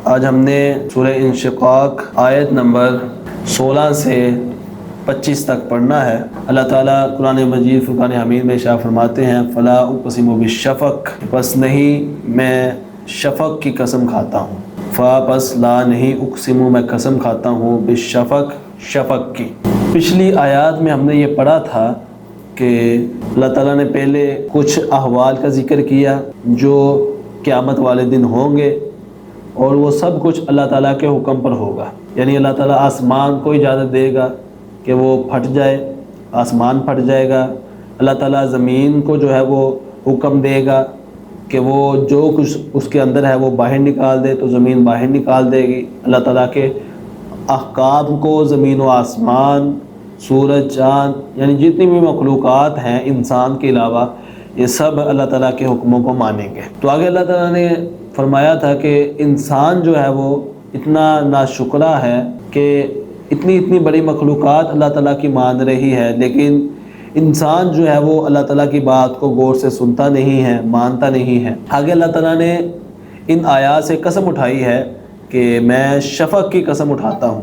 آج ہم نے سورہ انشقاق آیت نمبر 16 سے 25 تک پڑھنا ہے۔ اللہ تعالیٰ قرآن مجید فرقان حمید میں ارشاد فرماتے ہیں فلا اقسم بالشفق، پس نہیں میں شفق کی قسم کھاتا ہوں، فا پس لا نہیں، اقسم میں قسم کھاتا ہوں، بالشفق شفق کی۔ پچھلی آیات میں ہم نے یہ پڑھا تھا کہ اللہ تعالیٰ نے پہلے کچھ احوال کا ذکر کیا جو قیامت والے دن ہوں گے، اور وہ سب کچھ اللہ تعالیٰ کے حکم پر ہوگا۔ یعنی اللہ تعالیٰ آسمان کو اجازت دے گا کہ وہ پھٹ جائے، آسمان پھٹ جائے گا۔ اللہ تعالیٰ زمین کو جو ہے وہ حکم دے گا کہ وہ جو کچھ اس کے اندر ہے وہ باہر نکال دے، تو زمین باہر نکال دے گی۔ اللہ تعالیٰ کے احکام کو زمین و آسمان، سورج، چاند، یعنی جتنی بھی مخلوقات ہیں انسان کے علاوہ، یہ سب اللہ تعالیٰ کے حکموں کو مانیں گے۔ تو آگے اللہ تعالیٰ نے فرمایا تھا کہ انسان جو ہے وہ اتنا ناشکرا ہے کہ اتنی بڑی مخلوقات اللہ تعالیٰ کی مان رہی ہے، لیکن انسان جو ہے وہ اللہ تعالیٰ کی بات کو غور سے سنتا نہیں ہے، مانتا نہیں ہے۔ آگے اللہ تعالیٰ نے ان آیات سے قسم اٹھائی ہے کہ میں شفق کی قسم اٹھاتا ہوں،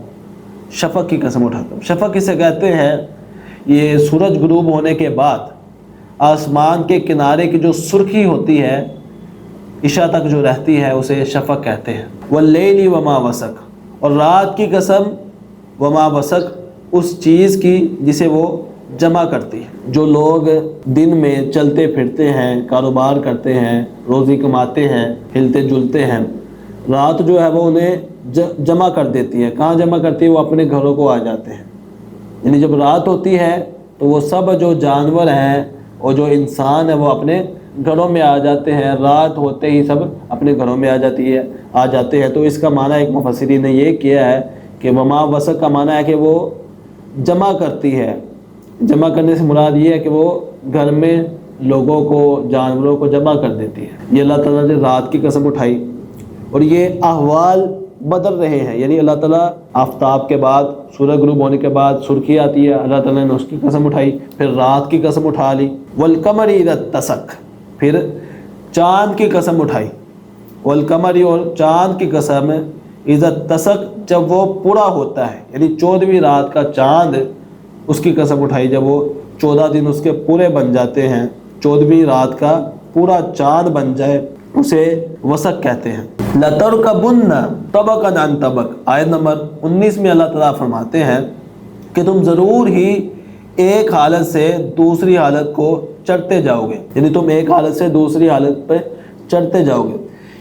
شفق کی قسم اٹھاتا ہوں۔ شفق اسے کہتے ہیں، یہ سورج غروب ہونے کے بعد آسمان کے کنارے کی جو سرخی ہوتی ہے عشاء تک جو رہتی ہے اسے شفق کہتے ہیں۔ واللیل وما وسق، اور رات کی قسم، وما وسق، اس چیز کی جسے وہ جمع کرتی ہے۔ جو لوگ دن میں چلتے پھرتے ہیں، کاروبار کرتے ہیں، روزی کماتے ہیں، ہلتے جلتے ہیں، رات جو ہے وہ انہیں جمع کر دیتی ہے۔ کہاں جمع کرتی ہے؟ وہ اپنے گھروں کو آ جاتے ہیں۔ یعنی جب رات ہوتی ہے تو وہ سب جو جانور ہیں اور جو انسان ہے وہ اپنے گھروں میں آ جاتے ہیں، رات ہوتے ہی سب اپنے گھروں میں آ جاتے ہیں۔ تو اس کا معنی ایک مفسرین نے یہ کیا ہے کہ وما وسق کا معنی ہے کہ وہ جمع کرتی ہے۔ جمع کرنے سے مراد یہ ہے کہ وہ گھر میں لوگوں کو، جانوروں کو جمع کر دیتی ہے۔ یہ اللہ تعالیٰ نے رات کی قسم اٹھائی، اور یہ احوال بدل رہے ہیں۔ یعنی اللہ تعالیٰ آفتاب کے بعد، سورج غروب ہونے کے بعد سرخی آتی ہے، اللہ تعالیٰ نے اس کی قسم اٹھائی، پھر رات کی قسم اٹھا لی۔ والقمر اذا اتسق، پھر چاند کی قسم اٹھائی۔ والقمر، اور چاند کی قسم، اذا اتسق، جب وہ پورا ہوتا ہے، یعنی 14ویں رات کا چاند، اس کی قسم اٹھائی جب وہ 14 دن اس کے پورے بن جاتے ہیں، 14ویں رات کا پورا چاند بن جائے، اسے وسق کہتے ہیں۔ لَتَرْكَبُنَّ طَبَقًا عَنْ طَبَقٍ، آیت نمبر 19 میں اللہ تعالیٰ فرماتے ہیں کہ تم ضرور ہی ایک حالت سے دوسری حالت کو چڑھتے جاؤ گے، یعنی تم ایک حالت سے دوسری حالت پہ چڑھتے جاؤ گے۔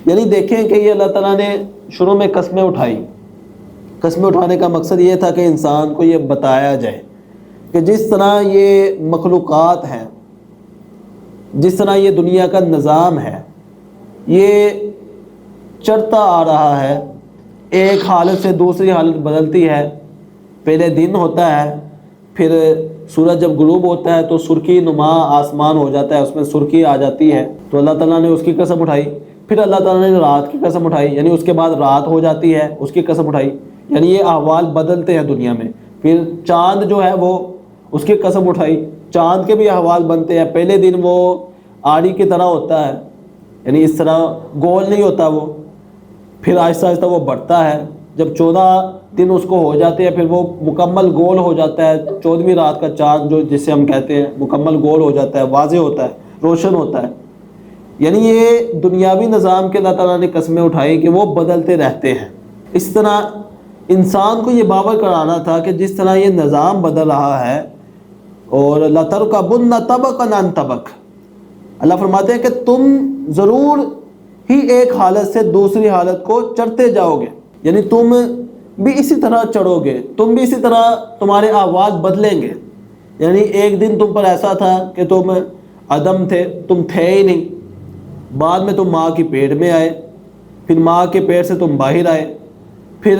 یعنی دیکھیں کہ یہ اللہ تعالیٰ نے شروع میں قسمیں اٹھائی۔ قسمیں اٹھانے کا مقصد یہ تھا کہ انسان کو یہ بتایا جائے کہ جس طرح یہ مخلوقات ہیں، جس طرح یہ دنیا کا نظام ہے، یہ چڑھتا آ رہا ہے، ایک حالت سے دوسری حالت بدلتی ہے۔ پہلے دن ہوتا ہے، پھر سورج جب غروب ہوتا ہے تو سرخی نما آسمان ہو جاتا ہے، اس میں سرخی آ جاتی ہے، تو اللہ تعالیٰ نے اس کی قسم اٹھائی۔ پھر اللہ تعالیٰ نے رات کی قسم اٹھائی، یعنی اس کے بعد رات ہو جاتی ہے، اس کی قسم اٹھائی۔ یعنی یہ احوال بدلتے ہیں دنیا میں۔ پھر چاند جو ہے وہ، اس کی قسم اٹھائی، چاند کے بھی احوال بنتے ہیں۔ پہلے دن وہ آڑی کی طرح ہوتا ہے، یعنی اس طرح گول نہیں ہوتا وہ، پھر آہستہ آہستہ وہ بڑھتا ہے۔ جب 14 دن اس کو ہو جاتے ہیں پھر وہ مکمل گول ہو جاتا ہے۔ 14ویں رات کا چاند جو جسے ہم کہتے ہیں مکمل گول ہو جاتا ہے، واضح ہوتا ہے، روشن ہوتا ہے۔ یعنی یہ دنیاوی نظام کے اللہ تعالیٰ نے قسمیں اٹھائی کہ وہ بدلتے رہتے ہیں۔ اس طرح انسان کو یہ باور کرانا تھا کہ جس طرح یہ نظام بدل رہا ہے، اور لَتَرْكَبُنَّ طَبَقًا عَنْ طَبَقٍ، اللہ فرماتے ہیں کہ تم ضرور ہی ایک حالت سے دوسری حالت کو چڑھتے جاؤ گے، یعنی تم بھی اسی طرح چڑھو گے، تم بھی اسی طرح تمہارے احوال بدلیں گے۔ یعنی ایک دن تم پر ایسا تھا کہ تم عدم تھے، تم تھے ہی نہیں، بعد میں تم ماں کی پیٹ میں آئے، پھر ماں کے پیٹ سے تم باہر آئے، پھر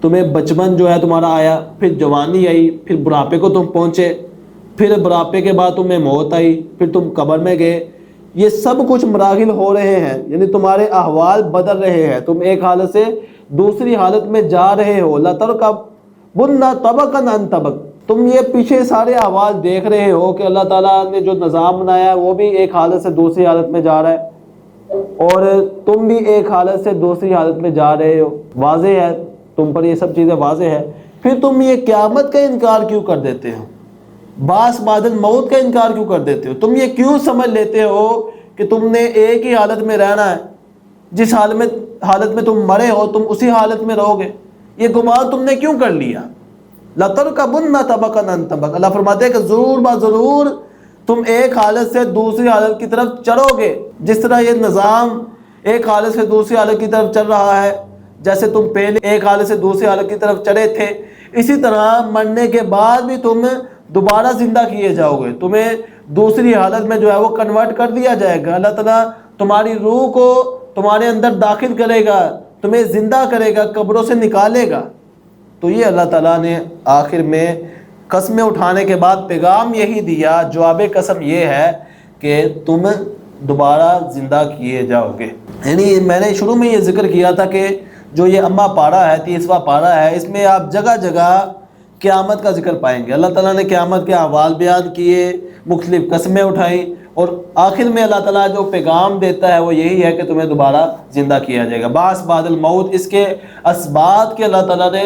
تمہیں بچپن جو ہے تمہارا آیا، پھر جوانی آئی، پھر بڑھاپے کو تم پہنچے، پھر بڑھاپے کے بعد تمہیں موت آئی، پھر تم قبر میں گئے۔ یہ سب کچھ مراحل ہو رہے ہیں، یعنی تمہارے احوال بدل رہے ہیں، تم ایک حالت سے دوسری حالت میں جا رہے ہو۔ لَتَرْكَبُنَّ طَبَقًا عَنْ طَبَقٍ، تم یہ پیچھے سارے احوال دیکھ رہے ہو کہ اللہ تعالیٰ نے جو نظام بنایا ہے وہ بھی ایک حالت سے دوسری حالت میں جا رہا ہے۔ اور تم بھی ایک حالت سے دوسری حالت میں جا رہے ہو، واضح ہے تم پر یہ سب چیزیں واضح ہے، پھر تم یہ قیامت کا انکار کیوں کر دیتے ہو؟ بعث بعد الموت کا انکار کیوں کر دیتے ہو؟ تم یہ کیوں سمجھ لیتے ہو کہ تم نے ایک ہی حالت میں رہنا ہے، جس حالت میں تم مرے ہو تم اسی حالت میں رہو گے؟ یہ گمان تم نے کیوں کر لیا؟ لَتَرْكَبُنَّ طَبَقًا عَن طَبَقٍ، اللہ فرماتے ہیں کہ ضرور با ضرور تم ایک حالت سے دوسری حالت کی طرف چڑھو گے۔ جس طرح یہ نظام ایک حالت سے دوسری حالت کی طرف چل رہا ہے، جیسے تم پہلے ایک حالت سے دوسری حالت کی طرف چڑھے تھے، اسی طرح مرنے کے بعد بھی تم دوبارہ زندہ کیے جاؤ گے، تمہیں دوسری حالت میں جو ہے وہ کنورٹ کر دیا جائے گا۔ اللہ تعالیٰ تمہاری روح کو تمہارے اندر داخل کرے گا، تمہیں زندہ کرے گا، قبروں سے نکالے گا۔ تو یہ اللہ تعالیٰ نے آخر میں قسمیں اٹھانے کے بعد پیغام یہی دیا، جواب قسم یہ ہے کہ تم دوبارہ زندہ کیے جاؤ گے۔ یعنی میں نے شروع میں یہ ذکر کیا تھا کہ جو یہ اما پارہ ہے، 30واں پارہ ہے، اس میں آپ جگہ جگہ قیامت کا ذکر پائیں گے۔ اللہ تعالیٰ نے قیامت کے احوال بیان کیے، مختلف قسمیں اٹھائیں، اور آخر میں اللہ تعالیٰ جو پیغام دیتا ہے وہ یہی ہے کہ تمہیں دوبارہ زندہ کیا جائے گا۔ بعث بعد الموت، اس کے اسباب کے اللہ تعالیٰ نے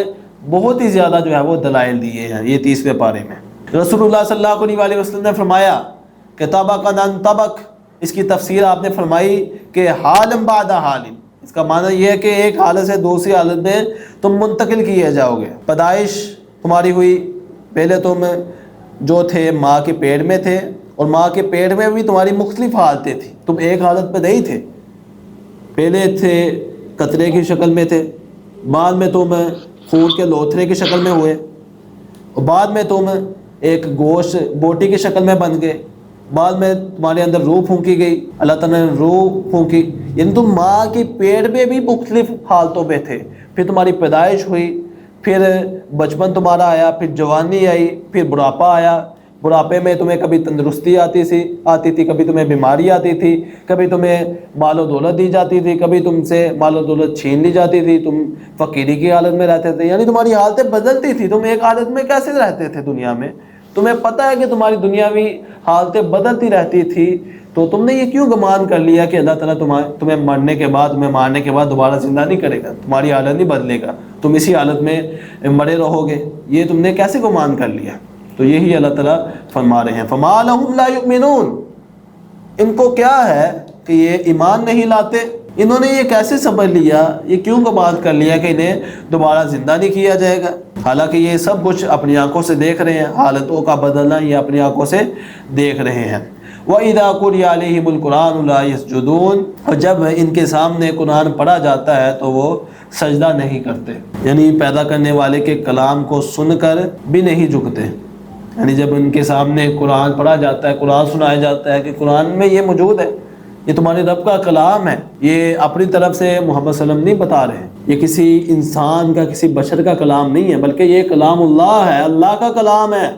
بہت ہی زیادہ جو ہے وہ دلائل دیے ہیں یہ 30ویں پارے میں۔ رسول اللہ صلی اللہ علیہ وسلم نے فرمایا کہ طبقاً عن طبق، اس کی تفسیر آپ نے فرمائی کہ حالم بعد حال، اس کا معنی یہ ہے کہ ایک حالت سے دوسری حالت میں تم منتقل کیے جاؤ گے۔ پیدائش تمہاری ہوئی، پہلے تم جو تھے ماں کے پیٹ میں تھے، اور ماں کے پیٹ میں بھی تمہاری مختلف حالتیں تھیں، تم ایک حالت پہ نہیں تھے، پہلے تھے قطرے کی شکل میں تھے، بعد میں تم خون کے لوتھرے کی شکل میں ہوئے، اور بعد میں تم ایک گوشت بوٹی کی شکل میں بن گئے، بعد میں تمہارے اندر روح پھونکی گئی، اللہ تعالیٰ نے روح پھونکی، یعنی تم ماں کی پیٹ میں بھی مختلف حالتوں میں تھے۔ پھر تمہاری پیدائش ہوئی، پھر بچپن تمہارا آیا، پھر جوانی آئی، پھر بڑھاپا آیا۔ بڑھاپے میں تمہیں کبھی تندرستی آتی تھی، کبھی تمہیں بیماری آتی تھی، کبھی تمہیں مال و دولت دی جاتی تھی، کبھی تم سے مال و دولت چھین لی جاتی تھی، تم فقیری کی حالت میں رہتے تھے، یعنی تمہاری حالتیں بدلتی تھی۔ تم ایک حالت میں کیسے رہتے تھے دنیا میں؟ تمہیں پتہ ہے کہ تمہاری دنیاوی حالتیں بدلتی رہتی تھی، تو تم نے یہ کیوں گمان کر لیا کہ اللہ تعالیٰ تمہیں مرنے کے بعد، تمہیں مارنے کے بعد دوبارہ زندہ نہیں کرے گا، تمہاری حالت نہیں بدلے گا، تم اسی حالت میں مرے رہو گے؟ یہ تم نے کیسے گمان کر لیا؟ تو یہی اللہ تعالیٰ فرما رہے ہیں، فَمَا لَهُمْ لَا يُؤْمِنُونَ، ان کو کیا ہے کہ یہ ایمان نہیں لاتے؟ انہوں نے یہ کیسے سمجھ لیا، یہ کیوں گمان کر لیا کہ انہیں دوبارہ زندہ نہیں کیا جائے گا؟ حالانکہ یہ سب کچھ اپنی آنکھوں سے دیکھ رہے ہیں، حالتوں کا بدلنا یہ اپنی آنکھوں سے دیکھ رہے ہیں۔ وَإِذَا قُرِئَ عَلَيْهِمُ الْقُرْآنُ لَا يَسْجُدُونَ، اور جب ان کے سامنے قرآن پڑھا جاتا ہے تو وہ سجدہ نہیں کرتے، یعنی پیدا کرنے والے کے کلام کو سن کر بھی نہیں جھکتے۔ یعنی جب ان کے سامنے قرآن پڑھا جاتا ہے، قرآن سنایا جاتا ہے کہ قرآن میں یہ موجود ہے، یہ تمہارے رب کا کلام ہے، یہ اپنی طرف سے محمد صلی اللہ علیہ وسلم نہیں بتا رہے، یہ کسی انسان کا، کسی بشر کا کلام نہیں ہے، بلکہ یہ کلام اللہ ہے، اللہ کا کلام ہے۔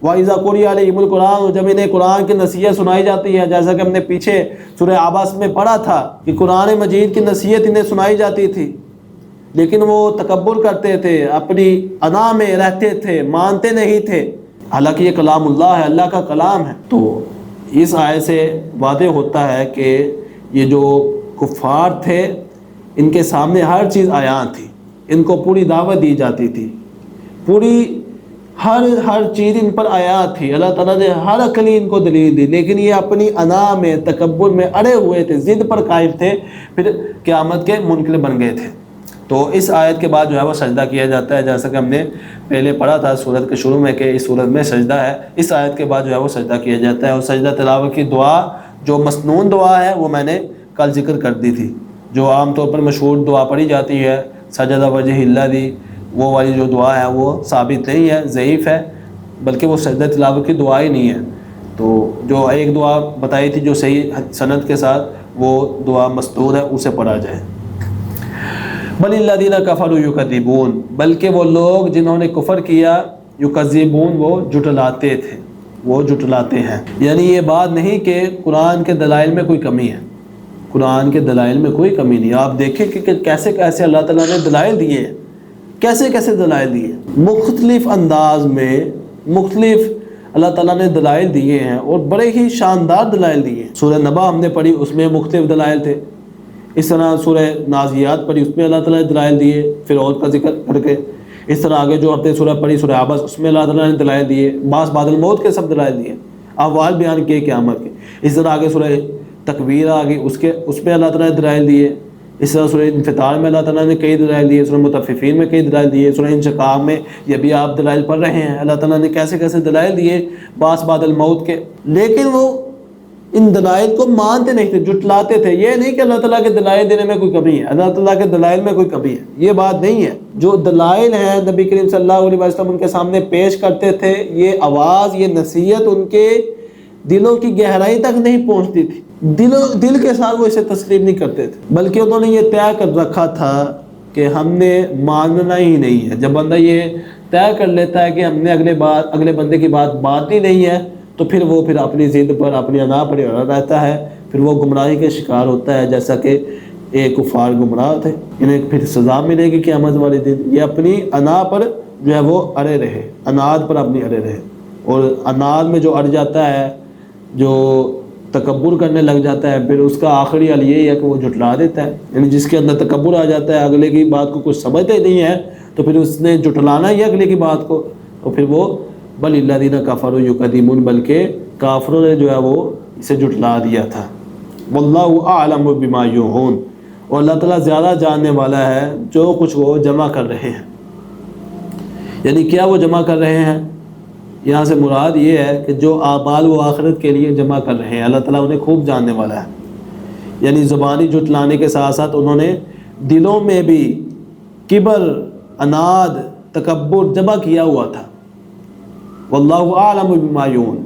وَإِذَا قُرِئَ عَلَيْهِمُ الْقُرْآنُ، جب انہیں قرآن کی نصیحت سنائی جاتی ہے، جیسا کہ ہم نے پیچھے سورہ عبس میں پڑھا تھا کہ قرآن مجید کی نصیحت انہیں سنائی جاتی تھی، لیکن وہ تکبر کرتے تھے، اپنی انا میں رہتے تھے، مانتے نہیں تھے، حالانکہ یہ کلام اللہ ہے، اللہ کا کلام ہے۔ تو اس آیت سے واضح ہوتا ہے کہ یہ جو کفار تھے ان کے سامنے ہر چیز عیاں تھی، ان کو پوری دعوت دی جاتی تھی، پوری ہر چیز ان پر عیاں تھی، اللہ تعالیٰ نے ہر عقلی ان کو دلیل دی، لیکن یہ اپنی انا میں، تکبر میں اڑے ہوئے تھے، ضد پر قائم تھے، پھر قیامت کے منکر بن گئے تھے۔ تو اس آیت کے بعد جو ہے وہ سجدہ کیا جاتا ہے، جیسا کہ ہم نے پہلے پڑھا تھا سورت کے شروع میں کہ اس سورت میں سجدہ ہے، اس آیت کے بعد جو ہے وہ سجدہ کیا جاتا ہے۔ اور سجدہ تلاوت کی دعا جو مسنون دعا ہے وہ میں نے کل ذکر کر دی تھی، جو عام طور پر مشہور دعا پڑھی جاتی ہے، سجدہ وجہ اللہ دی، وہ والی جو دعا ہے وہ ثابت نہیں ہے، ضعیف ہے، بلکہ وہ سجدہ تلاوت کی دعا ہی نہیں ہے۔ تو جو ایک دعا بتائی تھی جو صحیح سند کے ساتھ، وہ دعا مستور ہے، اسے پڑھا جائے۔ بل الذین کفروا یکذبون، بلکہ وہ لوگ جنہوں نے کفر کیا، یکذبون، وہ جھٹلاتے تھے، وہ جھٹلاتے ہیں۔ یعنی یہ بات نہیں کہ قرآن کے دلائل میں کوئی کمی ہے، قرآن کے دلائل میں کوئی کمی نہیں۔ آپ دیکھیں کہ کیسے کیسے اللہ تعالیٰ نے دلائل دیے ہیں، کیسے کیسے دلائل دیے، مختلف انداز میں، مختلف اللہ تعالیٰ نے دلائل دیے ہیں اور بڑے ہی شاندار دلائل دیے ہیں۔ سورہ نبا ہم نے پڑھی، اس میں مختلف دلائل تھے۔ اس طرح سورہ نازیات پڑھی، اس میں اللہ تعالیٰ نے دلائل دیے فرعون کا ذکر کر کے۔ اس طرح آگے جو ہم نے سورہ پڑھی سورہ عبس، اس میں اللہ تعالیٰ نے دلائل دیے، بعض بعد الموت کے سب دلائل دیے، احوال بیان کیے قیامت کے۔ اس طرح آگے سورہ تکویر آگے، اس میں اللہ تعالیٰ نے دلائل دیے۔ اس طرح سورہ انفطار میں اللہ تعالیٰ نے کئی دلائل دیے، سورہ مطففین میں کئی دلائل دیے، سورہ انشقاق میں یہ بھی آپ دلائل پڑھ رہے ہیں، اللہ تعالیٰ نے کیسے کیسے دلائل دیے بعض بعد الموت کے۔ لیکن وہ ان دلائل کو مانتے نہیں تھے، جھٹلاتے تھے۔ یہ نہیں کہ اللہ تعالیٰ کے دلائل دینے میں کوئی کمی ہے، اللہ تعالیٰ کے دلائل میں کوئی کمی ہے، یہ بات نہیں ہے۔ جو دلائل ہیں نبی کریم صلی اللہ علیہ وسلم ان کے سامنے پیش کرتے تھے، یہ آواز، یہ نصیحت ان کے دلوں کی گہرائی تک نہیں پہنچتی تھی، دل کے ساتھ وہ اسے تسلیم نہیں کرتے تھے، بلکہ انہوں نے یہ طے کر رکھا تھا کہ ہم نے ماننا ہی نہیں ہے۔ جب بندہ یہ طے کر لیتا ہے کہ ہم نے اگلے بندے کی بات ماننی نہیں ہے، تو پھر اپنی ضد پر، اپنی انا پر اڑا رہتا ہے، پھر وہ گمراہی کے شکار ہوتا ہے، جیسا کہ ایک کفار گمراہ تھے، انہیں پھر سزا ملے گی قیامت والے دن۔ یہ اپنی انا پر جو ہے وہ اڑے رہے، اناد پر اپنی اڑے رہے، اور اناد میں جو اڑ جاتا ہے، جو تکبر کرنے لگ جاتا ہے، پھر اس کا آخری حل یہی ہے کہ وہ جھٹلا دیتا ہے۔ یعنی جس کے اندر تکبر آ جاتا ہے، اگلے کی بات کو کچھ سمجھتے نہیں ہے، تو پھر اس نے جھٹلانا ہی اگلے کی بات کو، تو پھر وہ بل الذین کفروا یکذبون، بلکہ کافروں نے جو ہے وہ اسے جھٹلا دیا تھا۔ واللہ اعلم بما یوعون، اور اللہ تعالیٰ زیادہ جاننے والا ہے جو کچھ وہ جمع کر رہے ہیں۔ یعنی کیا وہ جمع کر رہے ہیں؟ یہاں سے مراد یہ ہے کہ جو اعمال و آخرت کے لیے جمع کر رہے ہیں، اللہ تعالیٰ انہیں خوب جاننے والا ہے۔ یعنی زبانی جھٹلانے کے ساتھ ساتھ انہوں نے دلوں میں بھی کبر، اناد، تکبر جمع کیا ہوا تھا۔ واللہ اعلم بما یوعون،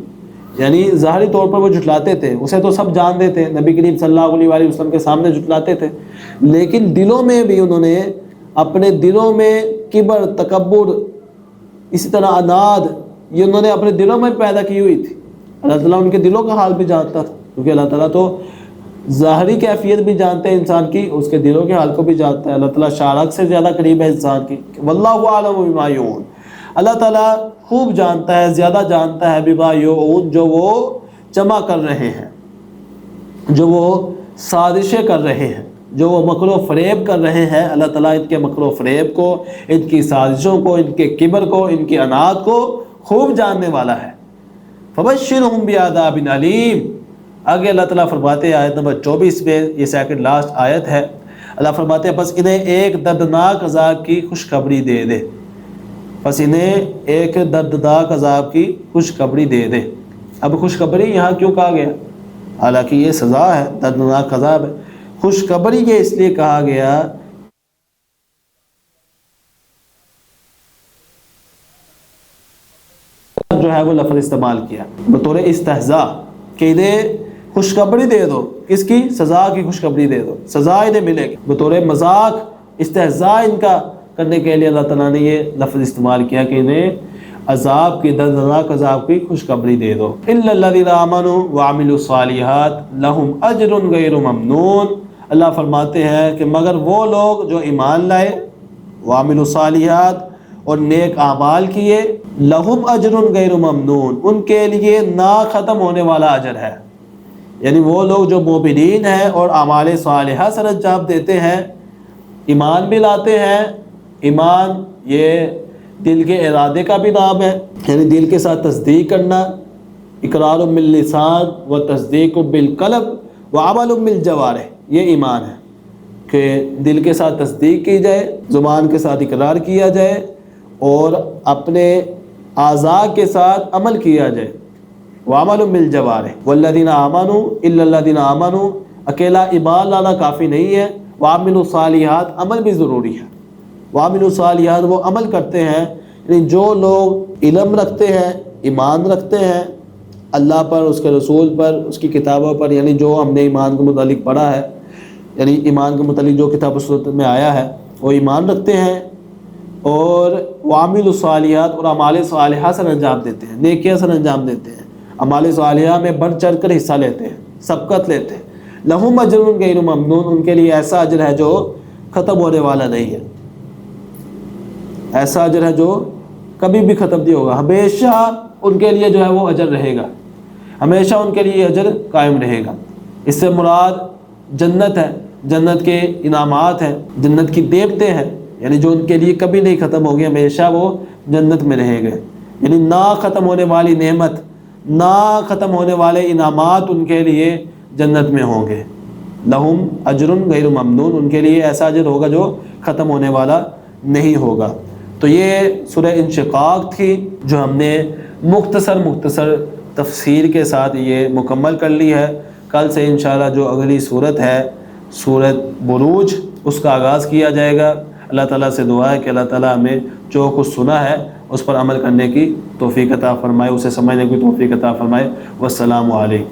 یعنی ظاہری طور پر وہ جھٹلاتے تھے، اسے تو سب جانتے تھے، نبی کریم صلی اللہ علیہ وآلہ وسلم کے سامنے جھٹلاتے تھے، لیکن دلوں میں بھی انہوں نے اپنے دلوں میں کبر، تکبر، اسی طرح اناد، یہ انہوں نے اپنے دلوں میں پیدا کی ہوئی تھی۔ اللہ تعالیٰ ان کے دلوں کا حال بھی جانتا تھا، کیونکہ اللہ تعالیٰ تو ظاہری کیفیت بھی جانتے ہیں انسان کی، اس کے دلوں کے حال کو بھی جانتا ہے۔ اللہ تعالیٰ شارک سے زیادہ قریب ہے انسان کی۔ واللہ اعلم بما یوعون، اللہ تعالیٰ خوب جانتا ہے، زیادہ جانتا ہے بما یوعون، جو وہ جمع کر رہے ہیں، جو وہ سازشیں کر رہے ہیں، جو وہ مکر و فریب کر رہے ہیں۔ اللہ تعالیٰ ان کے مکر و فریب کو، ان کی سازشوں کو، ان کے کبر کو، ان کی اناد کو خوب جاننے والا ہے۔ فبشرہم بعذاب علیم، آگے اللہ تعالیٰ فرماتے ہیں آیت نمبر 24 میں، یہ سیکنڈ لاسٹ آیت ہے، اللہ فرماتے ہیں بس انہیں ایک دردناک عذاب کی خوشخبری دے دے، بس انہیں ایک دردناک عذاب کی خوشخبری دے دے۔ اب خوشخبری یہاں کیوں کہا گیا؟ حالانکہ یہ سزا ہے، دردناک عذاب ہے، خوشخبری یہ اس لیے کہا گیا جو ہے وہ لفظ استعمال کیا بطور استہزاء، کہ انہیں خوشخبری دے دو، کس کی؟ سزا کی خوشخبری دے دو، سزا انہیں ملے گی، بطور مذاق، استہزاء ان کا کرنے کے لیے اللہ تعالیٰ نے یہ لفظ استعمال کیا کہ انہیں عذاب کی، دردناک عذاب کی خوشخبری دے دو۔ الا الذین آمنوا وعملوا الصالحات لہم اجر غیر ممنون، اللہ فرماتے ہیں کہ مگر وہ لوگ جو ایمان لائے، وعملوا الصالحات، اور نیک اعمال کیے، لہم اجر غیر ممنون، ان کے لیے نہ ختم ہونے والا اجر ہے۔ یعنی وہ لوگ جو مومنین ہیں اور اعمال صالحہ سر انجام دیتے ہیں، ایمان بھی لاتے ہیں، ایمان یہ دل کے ارادے کا بھی نام ہے، یعنی دل کے ساتھ تصدیق کرنا، اقرار باللسان و تصدیق بالقلب و عمل بالجوارح، یہ ایمان ہے کہ دل کے ساتھ تصدیق کی جائے، زبان کے ساتھ اقرار کیا جائے، اور اپنے اعضاء کے ساتھ عمل کیا جائے۔ وعمل بالجوارح والذین آمنوا الا الذین آمنوا، اکیلا ایمان لانا کافی نہیں ہے، وعملوا الصالحات، عمل بھی ضروری ہے۔ وعملوا الصالحات، وہ عمل کرتے ہیں، یعنی جو لوگ علم رکھتے ہیں، ایمان رکھتے ہیں اللہ پر، اس کے رسول پر، اس کی کتابوں پر، یعنی جو ہم نے ایمان کے متعلق پڑھا ہے، یعنی ایمان کے متعلق جو کتاب و سنت میں آیا ہے، وہ ایمان رکھتے ہیں، اور وعملوا الصالحات، اور اعمال صالحہ سر انجام دیتے ہیں، نیکیاں سر انجام دیتے ہیں، اعمال صالحہ میں بڑھ چڑھ کر حصہ لیتے ہیں، سبقت لیتے ہیں۔ لہم اجر غیر ممنون، ان کے لیے ایسا اجر ہے جو ختم ہونے والا نہیں ہے، ایسا اجر ہے جو کبھی بھی ختم نہیں ہوگا، ہمیشہ ان کے لیے جو ہے وہ اجر رہے گا، ہمیشہ ان کے لیے اجر قائم رہے گا۔ اس سے مراد جنت ہے، جنت کے انعامات ہیں، جنت کی نعمتیں ہیں، یعنی جو ان کے لیے کبھی نہیں ختم ہوگی، ہمیشہ وہ جنت میں رہے گا، یعنی نہ ختم ہونے والی نعمت، نہ ختم ہونے والے انعامات ان کے لیے جنت میں ہوں گے۔ لہم اجر غیر ممنون، ان کے لیے ایسا اجر ہوگا جو ختم ہونے والا نہیں ہوگا۔ تو یہ سورہ انشقاق تھی جو ہم نے مختصر تفسیر کے ساتھ یہ مکمل کر لی ہے۔ کل سے انشاءاللہ جو اگلی صورت ہے سورۃ بروج، اس کا آغاز کیا جائے گا۔ اللہ تعالیٰ سے دعا ہے کہ اللہ تعالیٰ ہمیں جو کچھ سنا ہے اس پر عمل کرنے کی توفیق عطا فرمائے، اسے سمجھنے کی توفیق عطا فرمائے۔ والسلام علیکم۔